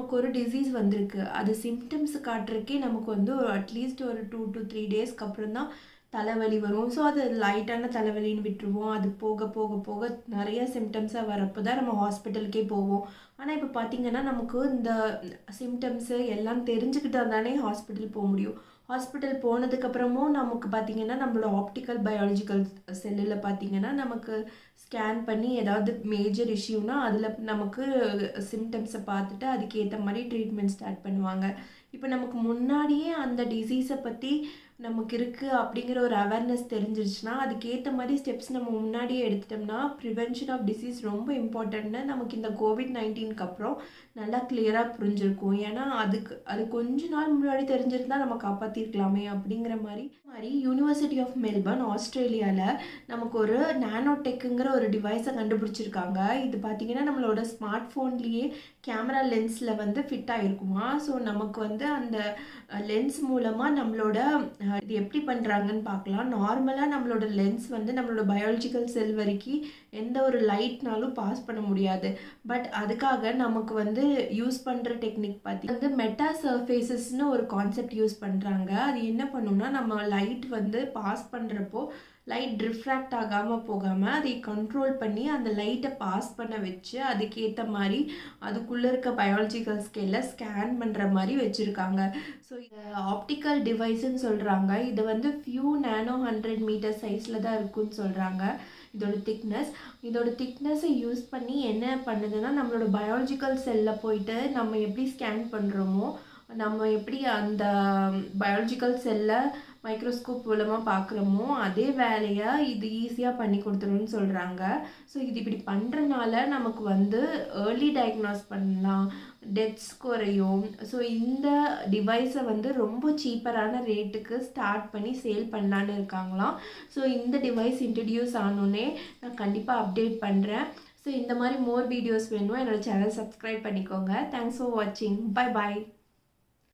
நமக்கு ஒரு டிசீஸ் வந்திருக்கு, அது சிம்டம்ஸ் காட்டுறக்கே நமக்கு வந்து ஒரு அட்லீஸ்ட் ஒரு 2 to 3 டேஸ்க்கு அப்புறம் தான் தலைவலி வரும். ஸோ அது லைட்டான தலைவலின்னு விட்டுருவோம். அது போக போக போக நிறைய சிம்டம்ஸாக வரப்போ தான் நம்ம ஹாஸ்பிட்டலுக்கே போவோம். ஆனால் இப்போ பார்த்தீங்கன்னா நமக்கு இந்த சிம்டம்ஸு எல்லாம் தெரிஞ்சுக்கிட்டா தானே ஹாஸ்பிட்டல் போக முடியும். ஹாஸ்பிட்டல் போனதுக்கப்புறமும் நமக்கு பார்த்திங்கன்னா நம்மளோட ஆப்டிக்கல் பயாலஜிக்கல் செல்லில் பார்த்திங்கன்னா நமக்கு ஸ்கேன் பண்ணி ஏதாவது மேஜர் இஷ்யூனா அதில் நமக்கு சிம்டம்ஸை பார்த்துட்டு அதுக்கேற்ற மாதிரி ட்ரீட்மெண்ட் ஸ்டார்ட் பண்ணுவாங்க. இப்போ நமக்கு முன்னாடியே அந்த டிசீஸை பற்றி நமக்கு இருக்குது அப்படிங்கிற ஒரு அவேர்னஸ் தெரிஞ்சிருச்சுன்னா அதுக்கேற்ற மாதிரி ஸ்டெப்ஸ் நம்ம முன்னாடியே எடுத்துட்டோம்னா ப்ரிவென்ஷன் ஆஃப் டிசீஸ் ரொம்ப இம்பார்ட்டன்ட்னு நமக்கு இந்த கோவிட்-19க்கு அப்புறம் நல்லா கிளியராக புரிஞ்சிருக்கும். ஏன்னா அது கொஞ்ச நாள் முன்னாடி தெரிஞ்சிருந்தால் நம்ம காப்பாற்றிருக்கலாமே அப்படிங்கிற மாதிரி யூனிவர்சிட்டி ஆஃப் மெல்பர்ன் ஆஸ்திரேலியாவில் நமக்கு ஒரு நானோடெக்குங்கிற ஒரு டிவைஸை கண்டுபிடிச்சிருக்காங்க. இது பார்த்திங்கன்னா நம்மளோட ஸ்மார்ட் ஃபோன்லேயே கேமரா லென்ஸில் வந்து ஃபிட் ஆகிருக்குமா. ஸோ நமக்கு வந்து அந்த லென்ஸ் மூலமாக நம்மளோட இது எப்படி பண்ணுறாங்கன்னு பார்க்கலாம். நார்மலாக நம்மளோட லென்ஸ் வந்து நம்மளோட பயாலஜிக்கல் செல் வரைக்கும் எந்த ஒரு லைட்னாலும் பாஸ் பண்ண முடியாது. பட் அதுக்காக நமக்கு வந்து யூஸ் பண்ணுற டெக்னிக் பார்த்தி வந்து மெட்டா சர்ஃபேசஸ்னு ஒரு கான்செப்ட் யூஸ் பண்ணுறாங்க. அது என்ன பண்ணுன்னா நம்ம லைட் வந்து பாஸ் பண்ணுறப்போ லைட் ரிஃப்ராக்ட் ஆகாமல் போகாமல் அதை கண்ட்ரோல் பண்ணி அந்த லைட்டை பாஸ் பண்ண வச்சு அதுக்கேற்ற மாதிரி அதுக்குள்ளே இருக்க பயாலஜிக்கல் ஸ்கேலில் ஸ்கேன் பண்ணுற மாதிரி வச்சுருக்காங்க. ஸோ ஆப்டிக்கல் டிவைஸுன்னு சொல்கிறாங்க. இது வந்து ஃபியூ நானோ 100 மீட்டர் சைஸில் தான் இருக்குன்னு சொல்கிறாங்க. இதோட திக்னஸை யூஸ் பண்ணி என்ன பண்ணுதுன்னா நம்மளோட பயாலஜிக்கல் செல்லில் போயிட்டு நம்ம எப்படி ஸ்கேன் பண்ணுறோமோ நம்ம எப்படி அந்த பயாலஜிக்கல் செல்லை மைக்ரோஸ்கோப் மூலமாக பார்க்குறோமோ அதே வேலையை இது ஈஸியாக பண்ணி கொடுத்துருன்னு சொல்கிறாங்க. ஸோ இது இப்படி பண்ணுறனால நமக்கு வந்து ஏர்லி டயக்னோஸ் பண்ணலாம், டெத்ஸ் குறையும். ஸோ இந்த டிவைஸை வந்து ரொம்ப சீப்பரான ரேட்டுக்கு ஸ்டார்ட் பண்ணி சேல் பண்ணலான்னு இருக்காங்களாம். ஸோ இந்த டிவைஸ் இன்ட்ரடியூஸ் ஆனோடனே நான் கண்டிப்பாக அப்டேட் பண்ணுறேன். ஸோ இந்த மாதிரி மோர் வீடியோஸ் வேணும் என்னோடய சேனல் சப்ஸ்கிரைப் பண்ணிக்கோங்க. தேங்க்ஸ் ஃபார் வாட்சிங். Bye bye.